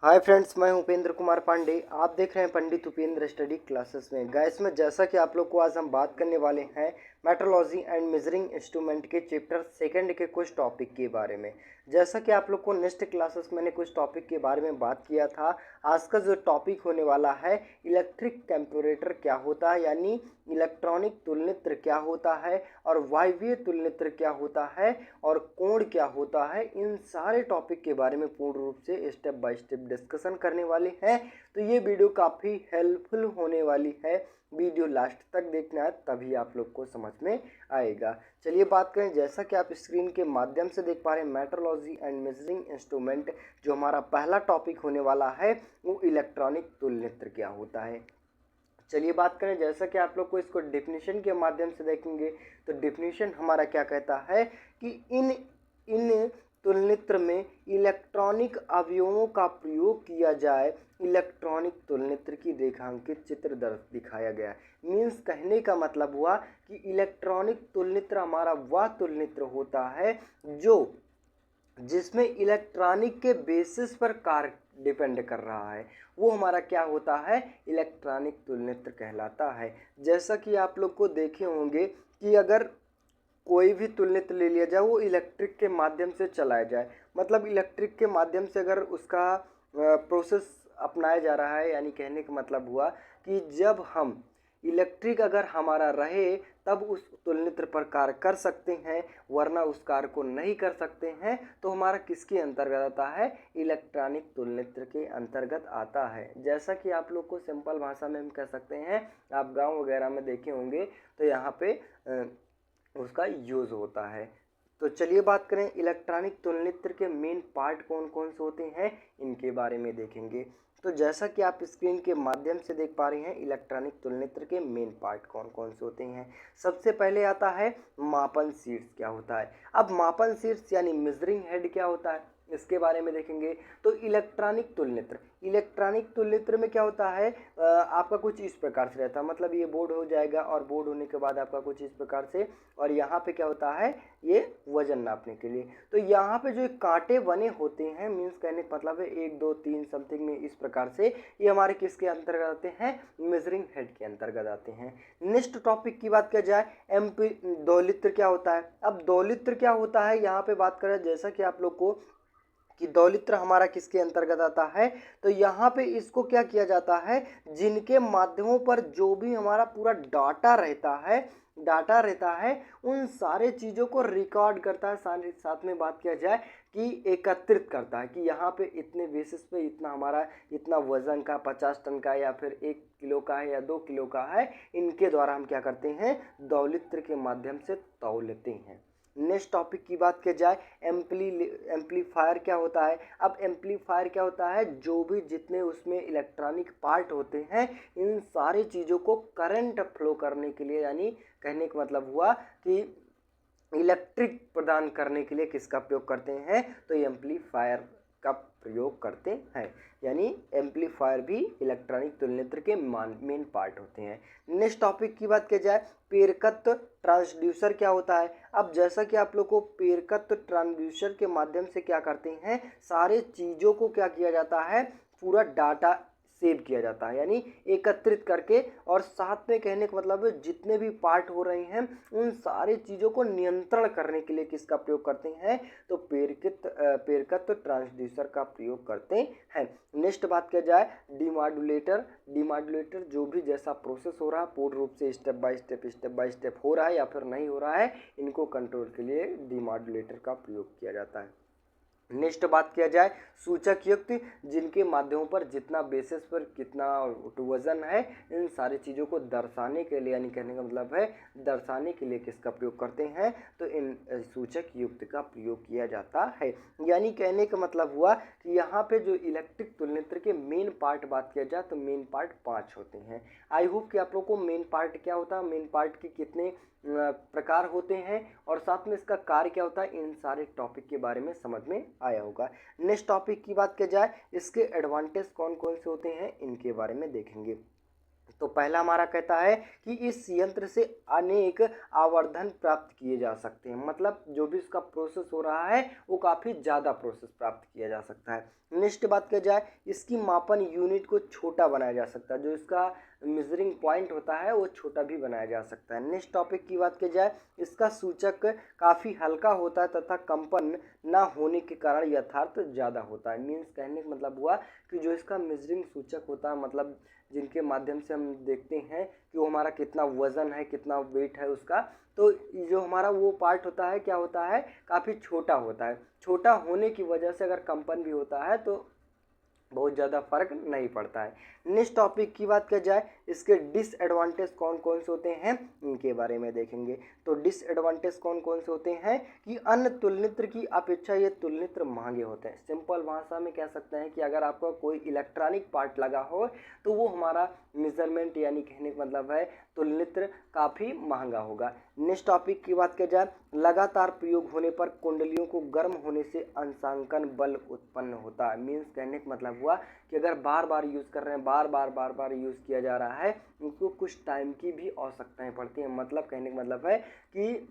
Hi friends, मैं उपेंद्र कुमार पांडे। आप देख रहे हैं पंडित उपेंद्र स्टडी क्लासेस में। गाइस में जैसा कि आप लोग को आज हम बात करने वाले हैं मेट्रोलॉजी एंड मेजरिंग इंस्ट्रूमेंट के चैप्टर सेकंड के कुछ टॉपिक के बारे में। जैसा कि आप लोग को नेक्स्ट क्लासेस मैंने कुछ टॉपिक के बारे में बात किया था। आज का जो टॉपिक होने वाला है इलेक्ट्रिक कंपैरेटर क्या होता है, यानी इलेक्ट्रॉनिक तुलनित्र क्या होता है और वायवीय तुलनित्र क्या होता है और कोण क्या होता है। इन सारे टॉपिक के बारे में पूर्ण रूप से स्टेप बाय स्टेप डिस्कशन करने वाले हैं। तो ये वीडियो काफ़ी हेल्पफुल होने वाली है। वीडियो लास्ट तक देखना है, तभी आप लोग को समझ में आएगा। चलिए बात करें, जैसा कि आप स्क्रीन के माध्यम से देख पा रहे हैं मेट्रोलॉजी एंड मेजरिंग इंस्ट्रूमेंट, जो हमारा पहला टॉपिक होने वाला है वो इलेक्ट्रॉनिक तुलनित्र क्या होता है। चलिए बात करें, जैसा कि आप लोग को इसको डेफिनेशन के माध्यम से देखेंगे तो डेफिनेशन हमारा क्या कहता है कि इन इन तुलनित्र में इलेक्ट्रॉनिक अवयवों का प्रयोग किया जाए। इलेक्ट्रॉनिक तुलनित्र की रेखांकित चित्र दिखाया गया है। मीन्स कहने का मतलब हुआ कि इलेक्ट्रॉनिक तुलनित्र हमारा वह तुलनित्र होता है जो जिसमें इलेक्ट्रॉनिक के बेसिस पर कार्य डिपेंड कर रहा है, वो हमारा क्या होता है, इलेक्ट्रॉनिक तुलनित्र कहलाता है। जैसा कि आप लोग को देखे होंगे कि अगर कोई भी तुलनित्र ले लिया जाए वो इलेक्ट्रिक के माध्यम से चलाया जाए, मतलब इलेक्ट्रिक के माध्यम से अगर उसका प्रोसेस अपनाया जा रहा है, यानी कहने का मतलब हुआ कि जब हम इलेक्ट्रिक अगर हमारा रहे तब उस तुलनित्र पर कार्य कर सकते हैं, वरना उस कार्य को नहीं कर सकते हैं, तो हमारा किसके अंतर्गत आता है, इलेक्ट्रॉनिक तुलनित्र के अंतर्गत आता है। जैसा कि आप लोग को सिंपल भाषा में हम कह सकते हैं, आप गांव वगैरह में देखे होंगे तो यहाँ पे उसका यूज होता है। तो चलिए बात करें इलेक्ट्रॉनिक तुलनित्र के मेन पार्ट कौन कौन से होते हैं, इनके बारे में देखेंगे। तो जैसा कि आप स्क्रीन के माध्यम से देख पा रहे हैं, इलेक्ट्रॉनिक तुलनित्र के मेन पार्ट कौन कौन से होते हैं। सबसे पहले आता है मापन शीर्ष क्या होता है। अब मापन शीर्ष यानी मेजरिंग हेड क्या होता है, इसके बारे में देखेंगे। तो इलेक्ट्रॉनिक तुलनित्र में क्या होता है, आपका कुछ इस प्रकार से रहता है, मतलब ये बोर्ड हो जाएगा और बोर्ड होने के बाद आपका कुछ इस प्रकार से, और यहाँ पे क्या होता है, ये वजन नापने के लिए। तो यहाँ पे जो कांटे बने होते हैं, मीन्स कहने का मतलब है 1 2 3 समथिंग में इस प्रकार से, ये हमारे किसके अंतर्गत आते हैं, मेजरिंग हेड के अंतर्गत आते हैं। नेक्स्ट टॉपिक की बात किया जाए, एमपी दोलित्र क्या होता है। अब दोलित्र क्या होता है, यहाँ पे बात करें जैसा कि आप लोग को कि दोलित्र हमारा किसके अंतर्गत आता है, तो यहाँ पे इसको क्या किया जाता है, जिनके माध्यमों पर जो भी हमारा पूरा डाटा रहता है उन सारे चीज़ों को रिकॉर्ड करता है। साथ में बात किया जाए कि एकत्रित करता है कि यहाँ पे इतने बेसिस पे इतना हमारा इतना वजन का 50 टन का या फिर 1 किलो का है या 2 किलो का है, इनके द्वारा हम क्या करते हैं, दोलित्र के माध्यम से तौल लेते हैं। नेक्स्ट टॉपिक की बात की जाए, एम्पलीफायर क्या होता है। अब एम्पलीफायर क्या होता है, जो भी जितने उसमें इलेक्ट्रॉनिक पार्ट होते हैं, इन सारी चीज़ों को करंट फ्लो करने के लिए, यानी कहने का मतलब हुआ कि इलेक्ट्रिक प्रदान करने के लिए किसका प्रयोग करते हैं, तो एम्पलीफायर का प्रयोग करते हैं। यानी एम्पलीफायर भी इलेक्ट्रॉनिक तुलनित्र के मेन पार्ट होते हैं। नेक्स्ट टॉपिक की बात की जाए, पेरकत्व ट्रांसड्यूसर क्या होता है। अब जैसा कि आप लोग को पेरकत्व ट्रांसड्यूसर के माध्यम से क्या करते हैं, सारे चीज़ों को क्या किया जाता है, पूरा डाटा सेव किया जाता है, यानी एकत्रित करके, और साथ में कहने का मतलब है जितने भी पार्ट हो रहे हैं उन सारी चीज़ों को नियंत्रण करने के लिए किसका प्रयोग करते हैं, तो पेरकत्व ट्रांसड्यूसर का प्रयोग करते हैं। नेक्स्ट बात किया जाए, डिमॉड्यूलेटर जो भी जैसा प्रोसेस हो रहा है पूर्ण रूप से स्टेप बाय स्टेप हो रहा है या फिर नहीं हो रहा है, इनको कंट्रोल के लिए डिमॉड्यूलेटर का प्रयोग किया जाता है। नेक्स्ट बात किया जाए, सूचक युक्त जिनके माध्यमों पर जितना बेसिस पर कितना वजन है, इन सारी चीज़ों को दर्शाने के लिए, यानी कहने का मतलब है दर्शाने के लिए किसका प्रयोग करते हैं, तो इन सूचक युक्त का प्रयोग किया जाता है। यानी कहने का मतलब हुआ कि यहाँ पे जो इलेक्ट्रिक तुलनित्र के मेन पार्ट बात किया जाए तो मेन पार्ट 5 होते हैं। आई होप कि आप लोग को मेन पार्ट क्या होता है, मेन पार्ट के कितने प्रकार होते हैं और साथ में इसका कार्य क्या होता है, इन सारे टॉपिक के बारे में समझ में आया होगा। नेक्स्ट टॉपिक की बात की जाए, इसके एडवांटेज कौन कौन से होते हैं, इनके बारे में देखेंगे। तो पहला हमारा कहता है कि इस यंत्र से अनेक आवर्धन प्राप्त किए जा सकते हैं, मतलब जो भी इसका प्रोसेस हो रहा है वो काफ़ी ज़्यादा प्रोसेस प्राप्त किया जा सकता है। नेक्स्ट बात किया जाए, इसकी मापन यूनिट को छोटा बनाया जा सकता है, जो इसका मेजरिंग पॉइंट होता है वो छोटा भी बनाया जा सकता है। नेक्स्ट टॉपिक की बात की जाए, इसका सूचक काफ़ी हल्का होता है तथा कंपन ना होने के कारण यथार्थ ज़्यादा होता है। मीन्स कहने का मतलब हुआ कि जो इसका मेजरिंग सूचक होता है, मतलब जिनके माध्यम से हम देखते हैं कि वो हमारा कितना वज़न है, कितना वेट है उसका, तो जो हमारा वो पार्ट होता है क्या होता है, काफ़ी छोटा होता है। छोटा होने की वजह से अगर कंपन भी होता है तो बहुत ज़्यादा फर्क नहीं पड़ता है। नेक्स्ट टॉपिक की बात की जाए, इसके डिसएडवांटेज कौन कौन से होते हैं इनके बारे में देखेंगे। तो डिसएडवांटेज कौन कौन से होते हैं कि अन्य तुलनित्र की अपेक्षा ये तुलनित्र महंगे होते हैं। सिंपल भाषा में कह सकते हैं कि अगर आपका कोई इलेक्ट्रॉनिक पार्ट लगा हो तो वो हमारा मेजरमेंट यानी कहने का मतलब है तुलनित्र काफ़ी महंगा होगा। नेक्स्ट टॉपिक की बात की जाए, लगातार प्रयोग होने पर कुंडलियों को गर्म होने से अंशांकन बल उत्पन्न होता है। मीन्स कहने का मतलब हुआ कि अगर बार बार यूज़ कर रहे हैं, बार बार यूज़ किया जा रहा है, उनको कुछ टाइम की भी आवश्यकताएं पड़ती हैं। मतलब कहने का मतलब है कि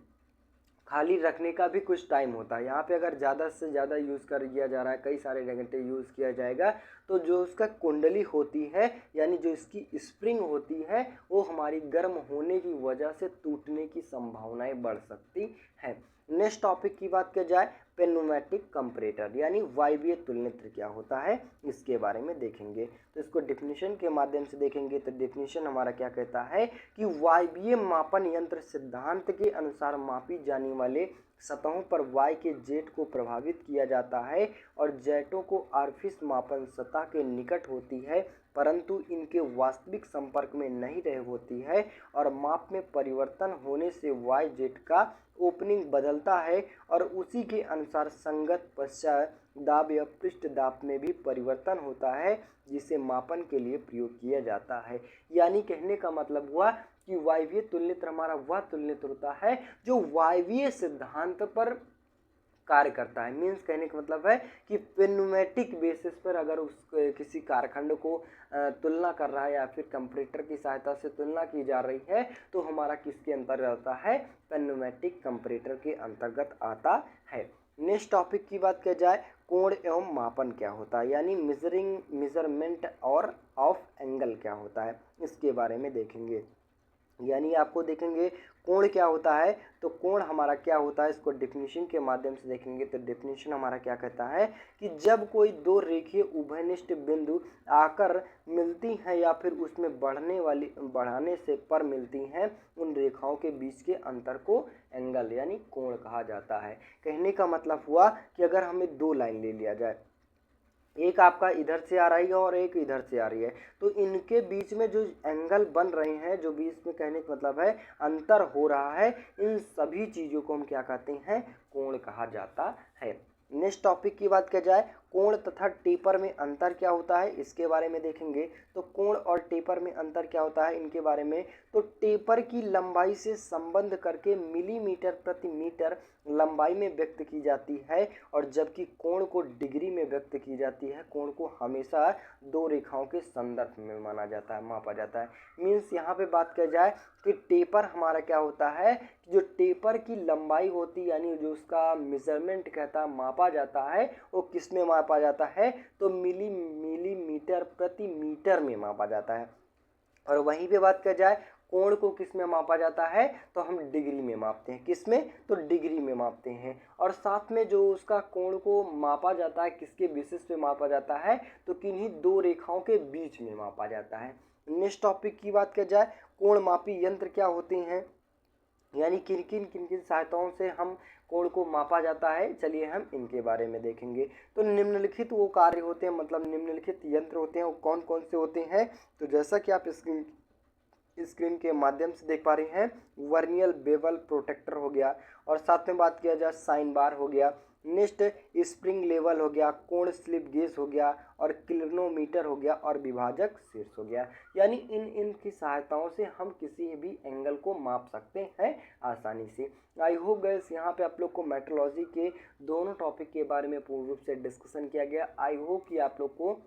खाली रखने का भी कुछ टाइम होता है। यहाँ पे अगर ज़्यादा से ज़्यादा यूज़ कर किया जा रहा है, कई सारे घंटे यूज़ किया जाएगा, तो जो उसका कुंडली होती है यानी जो इसकी स्प्रिंग होती है वो हमारी गर्म होने की वजह से टूटने की संभावनाएं बढ़ सकती है। नेक्स्ट टॉपिक की बात की जाए, पेनोमेटिक कंपरेटर यानी वायवीय तुलनित्र क्या होता है इसके बारे में देखेंगे। तो इसको डिफिनीशन के माध्यम से देखेंगे। तो डिफिनीशन हमारा क्या कहता है कि वायवीय मापन यंत्र सिद्धांत के अनुसार मापी जाने वाले सतहों पर वाय के जेट को प्रभावित किया जाता है और जेटों को ऑर्फिस मापन सतह के निकट होती है, परंतु इनके वास्तविक संपर्क में नहीं रह होती है और माप में परिवर्तन होने से वाय जेट का ओपनिंग बदलता है और उसी के अनुसार संगत पश्चात दाब या पृष्ठ दाब में भी परिवर्तन होता है, जिसे मापन के लिए प्रयोग किया जाता है। यानी कहने का मतलब हुआ कि वायवीय तुलनित्र हमारा वह तुलनित्र होता है जो वायवीय सिद्धांत पर कार्य करता है। मीन्स कहने का मतलब है कि पेनोमेटिक बेसिस पर अगर उस किसी कारखंड को तुलना कर रहा है या फिर कंपरेटर की सहायता से तुलना की जा रही है तो हमारा किसके अंतर्गत आता है, पेनोमेटिक कंपरेटर के अंतर्गत आता है। नेक्स्ट टॉपिक की बात की जाए, कोण एवं मापन क्या होता है यानी मेजरमेंट और ऑफ एंगल क्या होता है इसके बारे में देखेंगे। यानी आपको देखेंगे कोण क्या होता है, तो कोण हमारा क्या होता है इसको डिफिनीशन के माध्यम से देखेंगे। तो डिफिनीशन हमारा क्या कहता है कि जब कोई दो रेखीय उभयनिष्ठ बिंदु आकर मिलती हैं या फिर उसमें बढ़ाने से पर मिलती हैं, उन रेखाओं के बीच के अंतर को एंगल यानी कोण कहा जाता है। कहने का मतलब हुआ कि अगर हमें दो लाइन ले लिया जाए, एक आपका इधर से आ रही है और एक इधर से आ रही है, तो इनके बीच में जो एंगल बन रहे हैं, जो बीच में कहने का मतलब है अंतर हो रहा है, इन सभी चीज़ों को हम क्या कहते हैं, कोण कहा जाता है। नेक्स्ट टॉपिक की बात की जाए, कोण तथा टेपर में अंतर क्या होता है इसके बारे में देखेंगे। तो कोण और टेपर में अंतर क्या होता है इनके बारे में, तो टेपर की लंबाई से संबंध करके मिलीमीटर प्रति मीटर लंबाई में व्यक्त की जाती है और जबकि कोण को डिग्री में व्यक्त की जाती है। कोण को हमेशा दो रेखाओं के संदर्भ में माना जाता है, मापा जाता है। मीन्स यहाँ पे बात की जाए कि टेपर हमारा क्या होता है, जो टेपर की लंबाई होती यानी जो उसका मेजरमेंट कहता है मापा जाता है, वो किस में मापा जाता है, तो मिलीमीटर प्रति मीटर में मापा जाता है। और वहीं पे बात की जाए कोण को किस में मापा जाता है, तो हम डिग्री में मापते हैं। किस में, तो डिग्री में मापते हैं। और साथ में जो उसका कोण को मापा जाता है किसके बेसिस पे मापा जाता है, तो किन्हीं दो रेखाओं के बीच में मापा जाता है। नेक्स्ट टॉपिक की बात की जाए, कोण मापी यंत्र क्या होते हैं यानी किन किन सहायताओं से हम कोण को मापा जाता है, चलिए हम इनके बारे में देखेंगे। तो निम्नलिखित वो कार्य होते हैं, मतलब निम्नलिखित यंत्र होते हैं, वो कौन कौन से होते हैं, तो जैसा कि आप स्क्रीन के माध्यम से देख पा रहे हैं, वर्नियर बेवल प्रोटेक्टर हो गया, और साथ में बात किया जाए साइन बार हो गया, नेक्स्ट स्प्रिंग लेवल हो गया, कोण स्लिप गेज हो गया, और क्लिनोमीटर हो गया, और विभाजक शीर्ष हो गया। यानी इन की सहायताओं से हम किसी भी एंगल को माप सकते हैं आसानी से। आई होप गाइस यहाँ पे आप लोग को मेट्रोलॉजी के दोनों टॉपिक के बारे में पूर्ण रूप से डिस्कशन किया गया। आई होप कि आप लोग को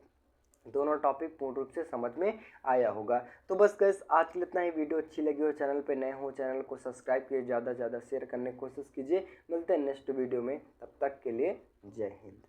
दोनों टॉपिक पूर्ण रूप से समझ में आया होगा। तो बस गाइस आज के लिए इतना ही। वीडियो अच्छी लगी हो, चैनल पे नए हो, चैनल को सब्सक्राइब कीजिए, ज़्यादा से ज़्यादा शेयर करने की कोशिश कीजिए। मिलते हैं नेक्स्ट वीडियो में, तब तक के लिए जय हिंद।